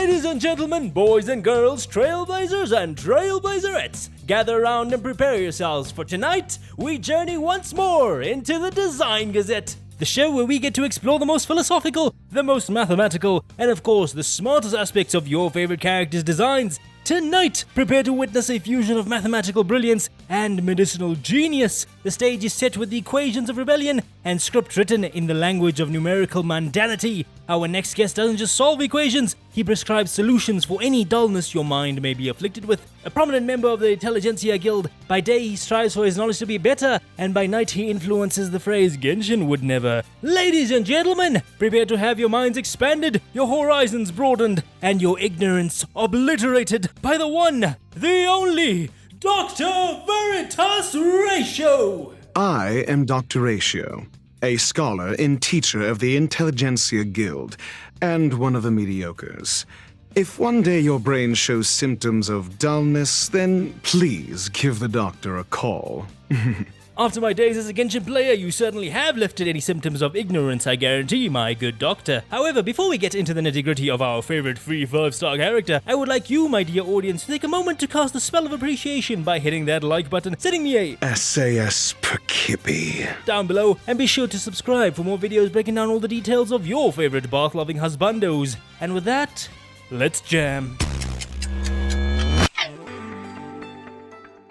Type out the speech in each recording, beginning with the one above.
Ladies and gentlemen, boys and girls, trailblazers and trailblazerettes, gather around and prepare yourselves, for tonight we journey once more into the Design Gazette, the show where we get to explore the most philosophical, the most mathematical, and of course the smartest aspects of your favorite characters' designs. Tonight, prepare to witness a fusion of mathematical brilliance and medicinal genius. The stage is set with the equations of rebellion and script written in the language of numerical mundanity. Our next guest doesn't just solve equations, he prescribes solutions for any dullness your mind may be afflicted with. A prominent member of the Intelligentsia Guild, by day he strives for his knowledge to be better, and by night he influences the phrase Genshin would never. Ladies and gentlemen, prepare to have your minds expanded, your horizons broadened, and your ignorance obliterated by the one, the only, Dr. Veritas Ratio! I am Dr. Ratio, a scholar and teacher of the Intelligentsia Guild, and one of the mediocres. If one day your brain shows symptoms of dullness, then please give the doctor a call. After my days as a Genshin player, you certainly have lifted any symptoms of ignorance, I guarantee, my good doctor. However, before we get into the nitty-gritty of our favorite free 5-star character, I would like you, my dear audience, to take a moment to cast the spell of appreciation by hitting that like button, sending me a SAS per kippy down below, and be sure to subscribe for more videos breaking down all the details of your favorite bath-loving husbandos. And with that, let's jam.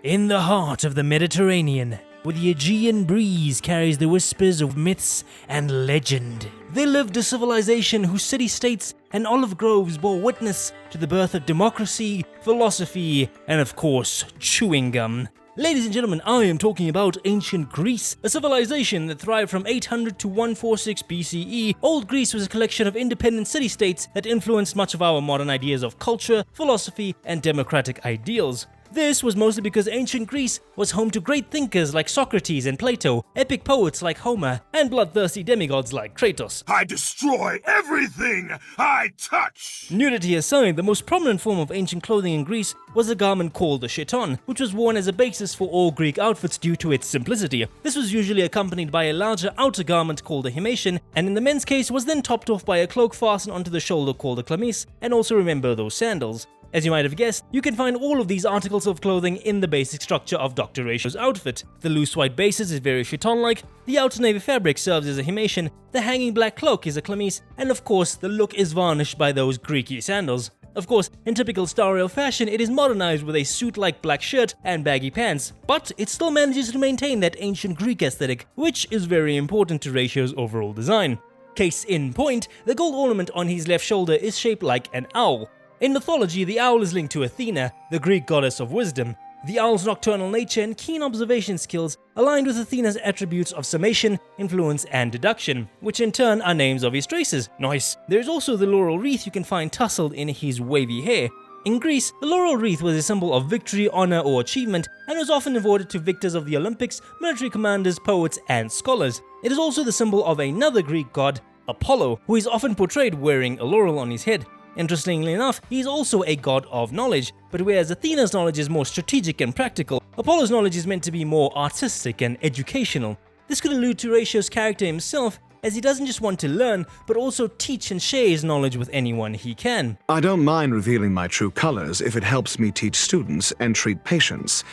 In the heart of the Mediterranean, where the Aegean breeze carries the whispers of myths and legend, there lived a civilization whose city-states and olive groves bore witness to the birth of democracy, philosophy, and of course, chewing gum. Ladies and gentlemen, I am talking about ancient Greece, a civilization that thrived from 800 to 146 BCE. Old Greece was a collection of independent city-states that influenced much of our modern ideas of culture, philosophy, and democratic ideals. This was mostly because ancient Greece was home to great thinkers like Socrates and Plato, epic poets like Homer, and bloodthirsty demigods like Kratos. I destroy everything I touch! Nudity aside, the most prominent form of ancient clothing in Greece was a garment called the chiton, which was worn as a basis for all Greek outfits due to its simplicity. This was usually accompanied by a larger outer garment called a himation, and in the men's case was then topped off by a cloak fastened onto the shoulder called a chlamys, and also remember those sandals. As you might have guessed, you can find all of these articles of clothing in the basic structure of Dr. Ratio's outfit. The loose white basis is very chiton-like, the outer navy fabric serves as a himation, the hanging black cloak is a chlamys, and of course the look is varnished by those Greeky sandals. Of course, in typical Star Rail fashion, it is modernized with a suit-like black shirt and baggy pants, but it still manages to maintain that ancient Greek aesthetic, which is very important to Ratio's overall design. Case in point, the gold ornament on his left shoulder is shaped like an owl. In mythology, the owl is linked to Athena, the Greek goddess of wisdom. The owl's nocturnal nature and keen observation skills aligned with Athena's attributes of summation, influence, and deduction, which in turn are names of his traces. Nice. There is also the laurel wreath you can find tousled in his wavy hair. In Greece, the laurel wreath was a symbol of victory, honor, or achievement, and was often awarded to victors of the Olympics, military commanders, poets, and scholars. It is also the symbol of another Greek god, Apollo, who is often portrayed wearing a laurel on his head. Interestingly enough, he is also a god of knowledge, but whereas Athena's knowledge is more strategic and practical, Apollo's knowledge is meant to be more artistic and educational. This could allude to Ratio's character himself, as he doesn't just want to learn, but also teach and share his knowledge with anyone he can. I don't mind revealing my true colors if it helps me teach students and treat patients,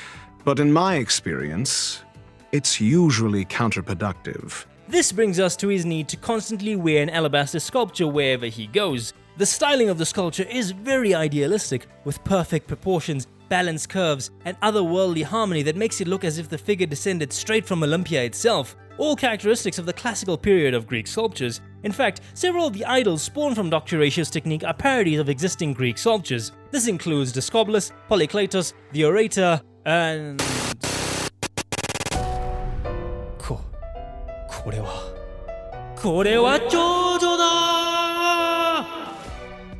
but in my experience, it's usually counterproductive. This brings us to his need to constantly wear an alabaster sculpture wherever he goes. The styling of the sculpture is very idealistic, with perfect proportions, balanced curves, and otherworldly harmony that makes it look as if the figure descended straight from Olympia itself. All characteristics of the classical period of Greek sculptures. In fact, several of the idols spawned from Dr. Ratio's technique are parodies of existing Greek sculptures. This includes Discobolus, Polykleitos, the Orator, and... これはジョジョだ!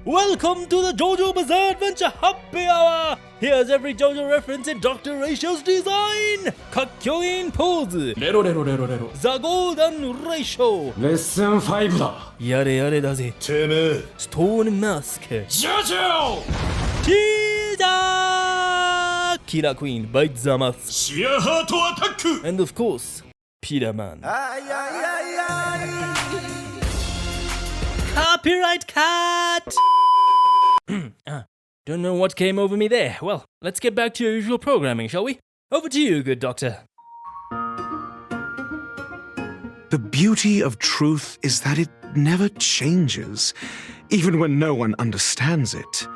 Welcome to the JoJo Bizarre Adventure Happy Hour! Here's every JoJo reference in Dr. Ratio's design! かっこいいポーズレロレロレロレロ The Golden Ratio レッスン5だやれやれだぜてめえストーンマスクジョジョティーダーキラークイーン Bite the Mouth シアハートアタック And of course Peter Man Copyright cut! Don't know what came over me there. Well, let's get back to your usual programming, shall we? Over to you, good doctor. The beauty of truth is that it never changes, even when no one understands it.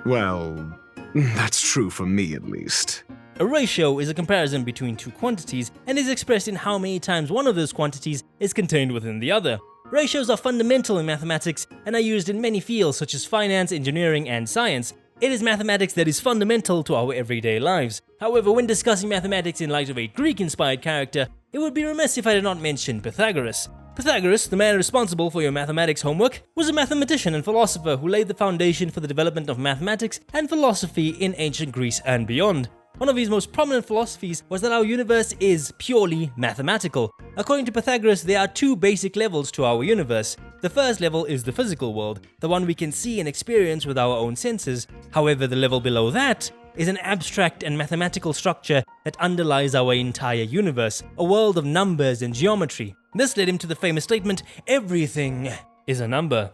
Well, that's true for me at least. A ratio is a comparison between two quantities and is expressed in how many times one of those quantities is contained within the other. Ratios are fundamental in mathematics and are used in many fields such as finance, engineering, and science. It is mathematics that is fundamental to our everyday lives. However, when discussing mathematics in light of a Greek-inspired character, it would be remiss if I did not mention Pythagoras. Pythagoras, the man responsible for your mathematics homework, was a mathematician and philosopher who laid the foundation for the development of mathematics and philosophy in ancient Greece and beyond. One of his most prominent philosophies was that our universe is purely mathematical. According to Pythagoras, there are two basic levels to our universe. The first level is the physical world, the one we can see and experience with our own senses. However, the level below that is an abstract and mathematical structure that underlies our entire universe, a world of numbers and geometry. This led him to the famous statement, "Everything is a number."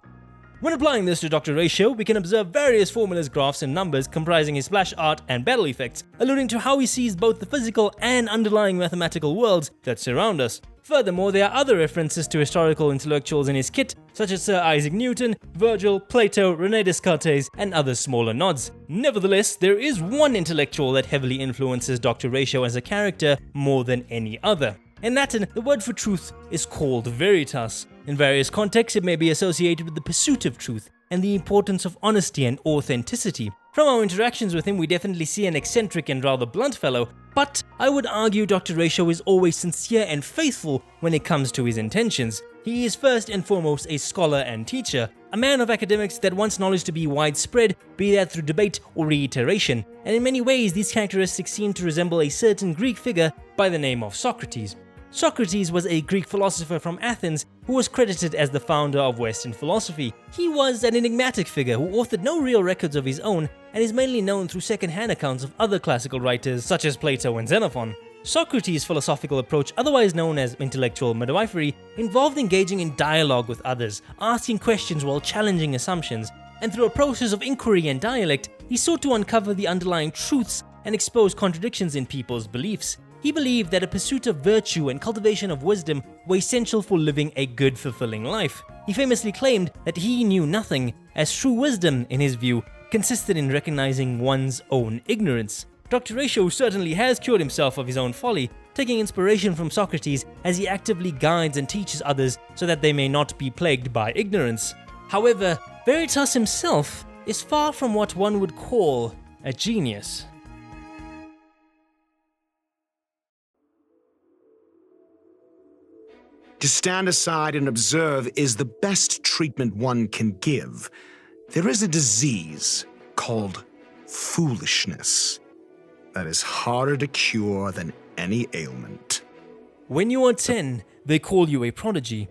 When applying this to Dr. Ratio, we can observe various formulas, graphs, and numbers comprising his splash art and battle effects, alluding to how he sees both the physical and underlying mathematical worlds that surround us. Furthermore, there are other references to historical intellectuals in his kit, such as Sir Isaac Newton, Virgil, Plato, René Descartes, and other smaller nods. Nevertheless, there is one intellectual that heavily influences Dr. Ratio as a character more than any other. In Latin, the word for truth is called veritas. In various contexts, it may be associated with the pursuit of truth and the importance of honesty and authenticity. From our interactions with him, we definitely see an eccentric and rather blunt fellow, but I would argue Dr. Ratio is always sincere and faithful when it comes to his intentions. He is first and foremost a scholar and teacher, a man of academics that wants knowledge to be widespread, be that through debate or reiteration, and in many ways these characteristics seem to resemble a certain Greek figure by the name of Socrates. Socrates was a Greek philosopher from Athens who was credited as the founder of Western philosophy. He was an enigmatic figure who authored no real records of his own and is mainly known through second-hand accounts of other classical writers such as Plato and Xenophon. Socrates' philosophical approach, otherwise known as intellectual midwifery, involved engaging in dialogue with others, asking questions while challenging assumptions, and through a process of inquiry and dialect, he sought to uncover the underlying truths and expose contradictions in people's beliefs. He believed that a pursuit of virtue and cultivation of wisdom were essential for living a good, fulfilling life. He famously claimed that he knew nothing, as true wisdom, in his view, consisted in recognizing one's own ignorance. Dr. Ratio certainly has cured himself of his own folly, taking inspiration from Socrates as he actively guides and teaches others so that they may not be plagued by ignorance. However, Veritas himself is far from what one would call a genius. To stand aside and observe is the best treatment one can give. There is a disease called foolishness that is harder to cure than any ailment. When you are 10, they call you a prodigy.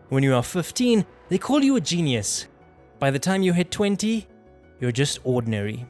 When you are 15, they call you a genius. By the time you hit 20, you're just ordinary.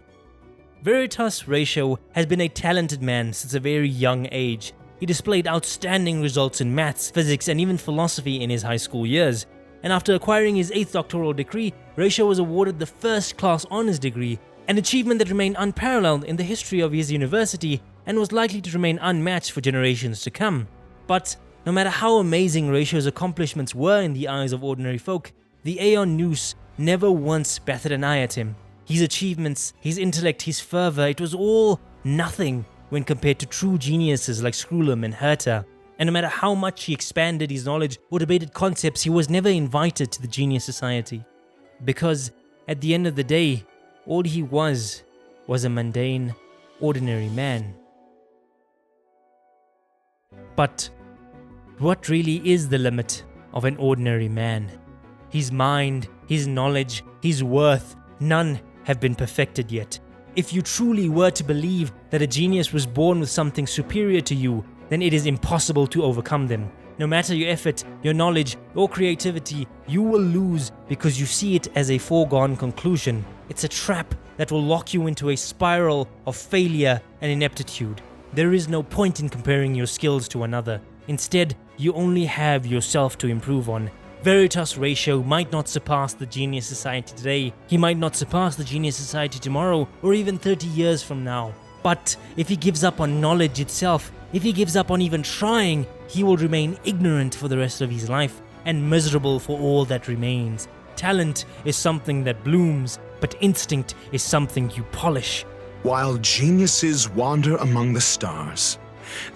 Veritas Ratio has been a talented man since a very young age. He displayed outstanding results in maths, physics, and even philosophy in his high school years. And after acquiring his 8th doctoral degree, Ratio was awarded the first-class honors degree, an achievement that remained unparalleled in the history of his university and was likely to remain unmatched for generations to come. But no matter how amazing Ratio's accomplishments were in the eyes of ordinary folk, the Aeon Nous never once batted an eye at him. His achievements, his intellect, his fervor, it was all nothing when compared to true geniuses like Skrulum and Herta. And no matter how much he expanded his knowledge or debated concepts, he was never invited to the Genius Society. Because at the end of the day, all he was a mundane, ordinary man. But what really is the limit of an ordinary man? His mind, his knowledge, his worth, none have been perfected yet. If you truly were to believe that a genius was born with something superior to you, then it is impossible to overcome them. No matter your effort, your knowledge, or creativity, you will lose because you see it as a foregone conclusion. It's a trap that will lock you into a spiral of failure and ineptitude. There is no point in comparing your skills to another. Instead, you only have yourself to improve on. Veritas Ratio might not surpass the Genius Society today, he might not surpass the Genius Society tomorrow, or even 30 years from now. But if he gives up on knowledge itself, if he gives up on even trying, he will remain ignorant for the rest of his life, and miserable for all that remains. Talent is something that blooms, but instinct is something you polish. While geniuses wander among the stars,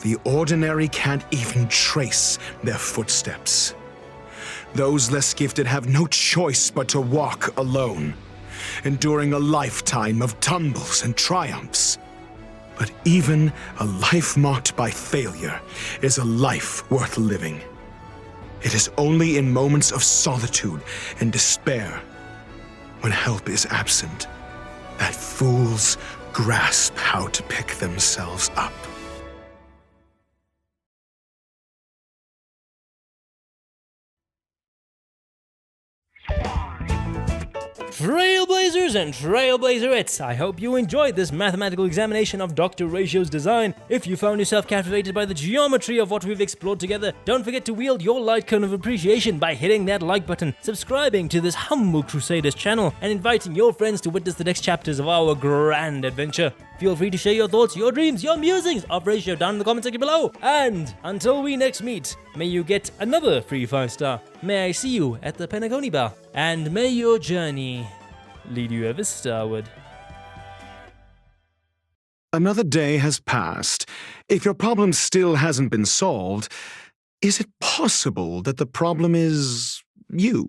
the ordinary can't even trace their footsteps. Those less gifted have no choice but to walk alone, enduring a lifetime of tumbles and triumphs. But even a life marked by failure is a life worth living. It is only in moments of solitude and despair, when help is absent, that fools grasp how to pick themselves up. Trailblazers and Trailblazerettes, I hope you enjoyed this mathematical examination of Dr. Ratio's design. If you found yourself captivated by the geometry of what we've explored together, don't forget to wield your light cone of appreciation by hitting that like button, subscribing to this humble Crusaders channel, and inviting your friends to witness the next chapters of our grand adventure. Feel free to share your thoughts, your dreams, your musings of Ratio down in the comment section below. And until we next meet, may you get another free 5-star. May I see you at the Penacony Bar. And may your journey lead you ever starward. Another day has passed. If your problem still hasn't been solved, is it possible that the problem is you?